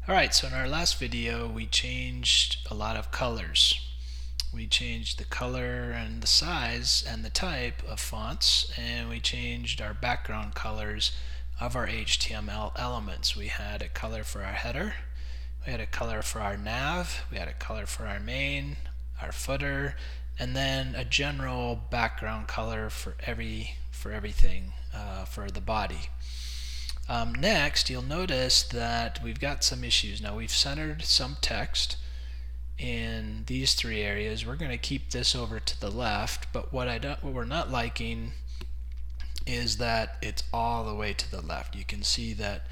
Alright, so in our last video we changed a lot of colors. We changed the color and the size and the type of fonts, and we changed our background colors of our HTML elements. We had a color for our header, we had a color for our nav, we had a color for our main, our footer, and then a general background color for everything for the body. Next, you'll notice that we've got some issues. Now, we've centered some text in these three areas. We're going to keep this over to the left, but what we're not liking is that it's all the way to the left. You can see that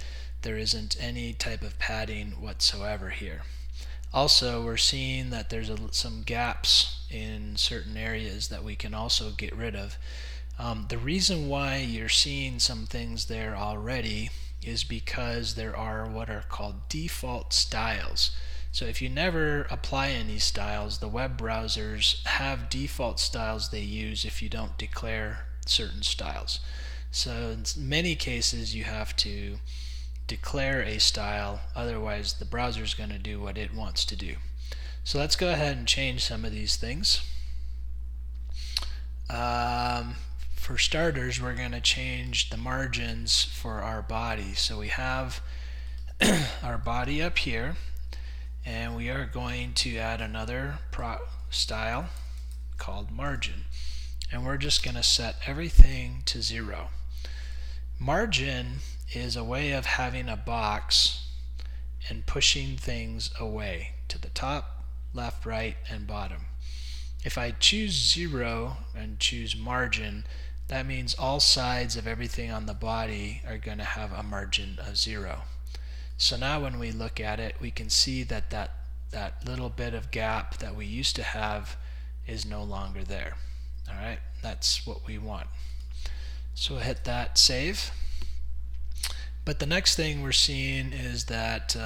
there isn't any type of padding whatsoever here. Also, we're seeing that there's some gaps in certain areas that we can also get rid of. The reason why you're seeing some things there already is because there are what are called default styles. So if you never apply any styles, the web browsers have default styles they use if you don't declare certain styles. So in many cases you have to declare a style, otherwise the browser is going to do what it wants to do. So let's go ahead and change some of these things. For starters, we're going to change the margins for our body. So we have our body up here, and we are going to add another style called margin, and we're just going to set everything to 0. Margin is a way of having a box and pushing things away to the top, left, right, and bottom. If I choose 0 and choose margin, that means all sides of everything on the body are going to have a margin of 0. So now when we look at it, we can see that that little bit of gap that we used to have is no longer there. Alright, that's what we want. So we'll hit that, save. But the next thing we're seeing is that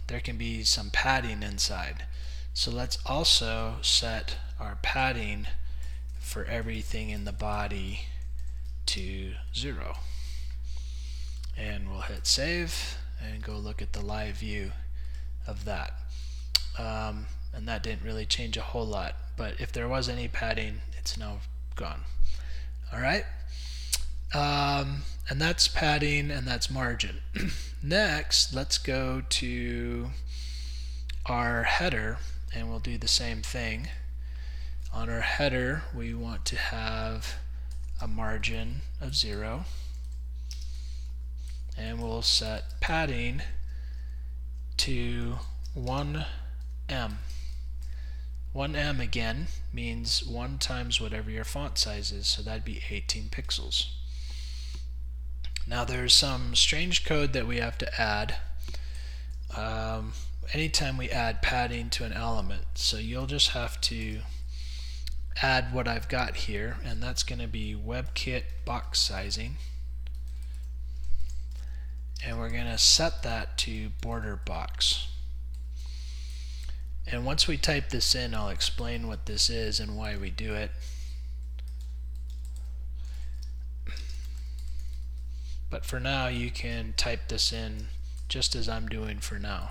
there can be some padding inside. So let's also set our padding for everything in the body to 0. And we'll hit save and go look at the live view of that. And that didn't really change a whole lot, but if there was any padding, it's now gone. Alright? And that's padding and that's margin. Next, let's go to our header, and we'll do the same thing. On our header, we want to have a margin of 0, and we'll set padding to 1 em. 1 em again means 1 times whatever your font size is, so that'd be 18 pixels. Now there's some strange code that we have to add anytime we add padding to an element. So you'll just have to add what I've got here, and that's going to be WebKit box sizing, and we're going to set that to border box. And once we type this in, I'll explain what this is and why we do it. But for now, you can type this in just as I'm doing for now.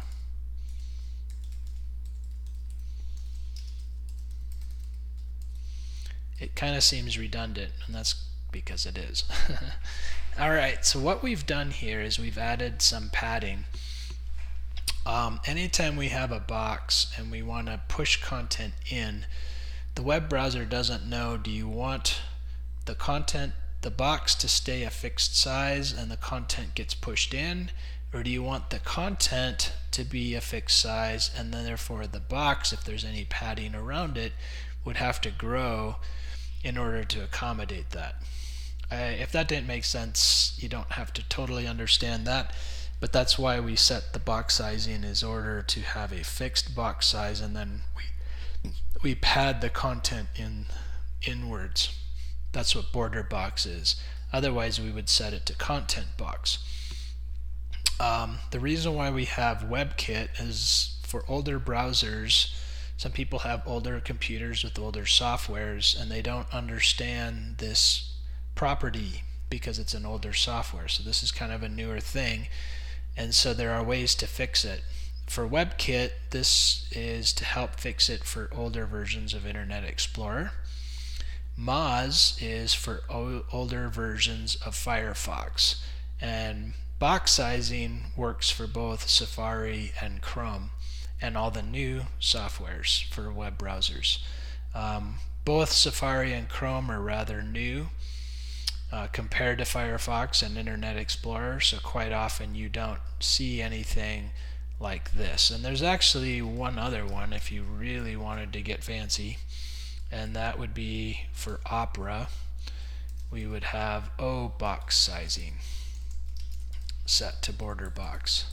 It kind of seems redundant, and that's because it is. Alright, so what we've done here is we've added some padding. Anytime we have a box and we want to push content in, the web browser doesn't know, do you want the content, the box to stay a fixed size and the content gets pushed in, or do you want the content to be a fixed size and then therefore the box, if there's any padding around it, would have to grow in order to accommodate that. If that didn't make sense, you don't have to totally understand that, but that's why we set the box sizing in order to have a fixed box size, and then we pad the content inwards. That's what border box is. Otherwise we would set it to content box. The reason why we have WebKit is for older browsers. Some people have older computers with older softwares, and they don't understand this property because it's an older software. So this is kind of a newer thing, and so there are ways to fix it. for WebKit, this is to help fix it for older versions of Internet Explorer. Moz is for older versions of Firefox, and box sizing works for both Safari and Chrome and all the new softwares for web browsers. Both Safari and Chrome are rather new compared to Firefox and Internet Explorer, so quite often you don't see anything like this. And there's actually one other one if you really wanted to get fancy, and that would be for Opera. We would have O box sizing set to border box.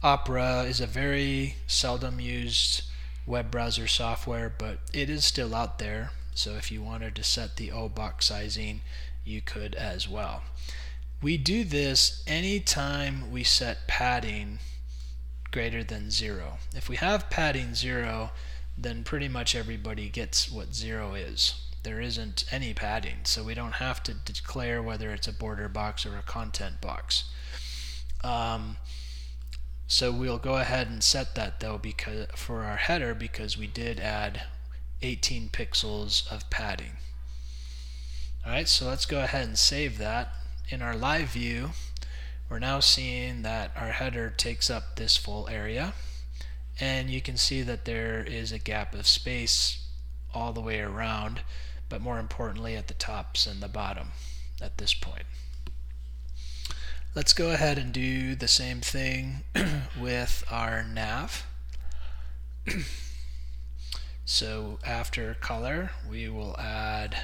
Opera is a very seldom used web browser software, but it is still out there, so if you wanted to set the O box sizing, you could as well. We do this anytime we set padding greater than 0. If we have padding 0, then pretty much everybody gets what 0 is. There isn't any padding, so we don't have to declare whether it's a border box or a content box. So we'll go ahead and set that though for our header, because we did add 18 pixels of padding. Alright, so let's go ahead and save that. In our live view, we're now seeing that our header takes up this full area, and you can see that there is a gap of space all the way around, but more importantly at the tops and the bottom at this point. Let's go ahead and do the same thing with our nav. So after color, we will add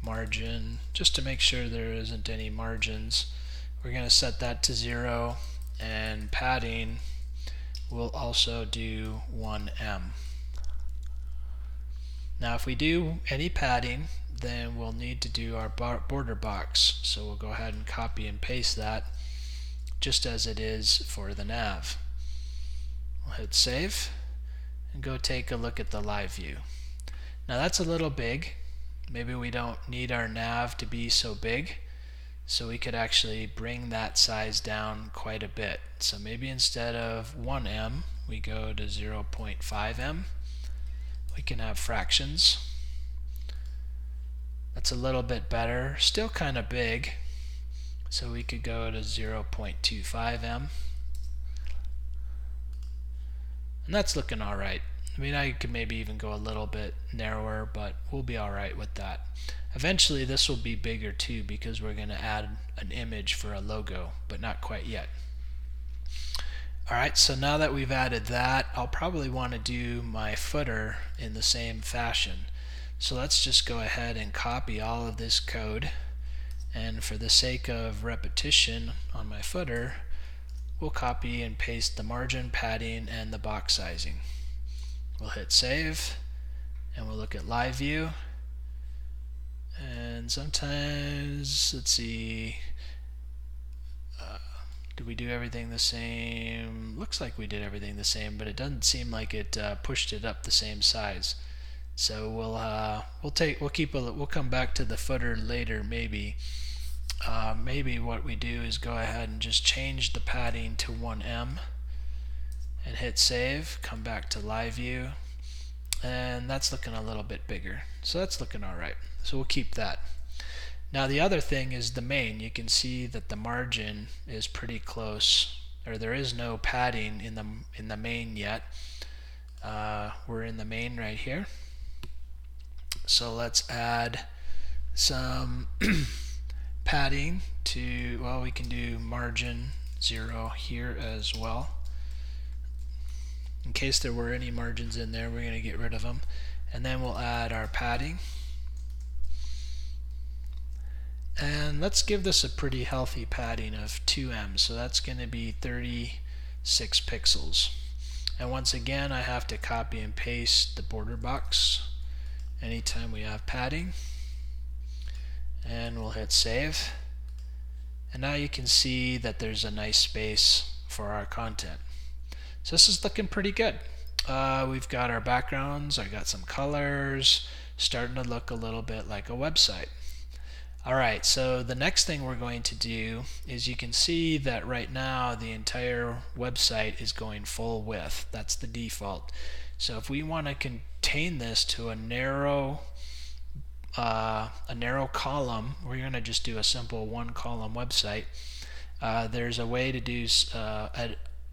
margin, just to make sure there isn't any margins. We're going to set that to 0, and padding we'll also do 1em. Now if we do any padding, then we'll need to do our border box, so we'll go ahead and copy and paste that just as it is for the nav. We'll hit save and go take a look at the live view. Now that's a little big. Maybe we don't need our nav to be so big, so we could actually bring that size down quite a bit. So maybe instead of 1em, we go to 0.5em. We can have fractions. That's a little bit better. Still kind of big, so we could go to 0.25em. And that's looking alright. I mean, I could maybe even go a little bit narrower, but we'll be alright with that. Eventually this will be bigger too, because we're going to add an image for a logo, but not quite yet. Alright, so now that we've added that, I'll probably want to do my footer in the same fashion. So let's just go ahead and copy all of this code, and for the sake of repetition on my footer, we'll copy and paste the margin, padding, and the box sizing. We'll hit save, and we'll look at live view, and sometimes, let's see, did we do everything the same? Looks like we did everything the same, but it doesn't seem like it pushed it up the same size. So we'll come back to the footer later maybe. Maybe what we do is go ahead and just change the padding to 1em and hit save, come back to live view, and that's looking a little bit bigger. So that's looking alright. So we'll keep that. Now the other thing is the main. You can see that the margin is pretty close, or there is no padding in the main yet. We're in the main right here. So let's add some padding to, well, we can do margin 0 here as well. In case there were any margins in there, we're going to get rid of them. And then we'll add our padding. And let's give this a pretty healthy padding of 2em, so that's going to be 36 pixels. And once again, I have to copy and paste the border box anytime we have padding. And we'll hit save. And now you can see that there's a nice space for our content. So this is looking pretty good. We've got our backgrounds, I got some colors, starting to look a little bit like a website. Alright, so the next thing we're going to do is you can see that right now the entire website is going full width. That's the default. So if we want to contain this to a narrow column, we're going to just do a simple one column website. There's a way to do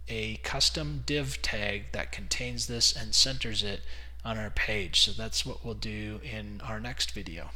a custom div tag that contains this and centers it on our page. So that's what we'll do in our next video.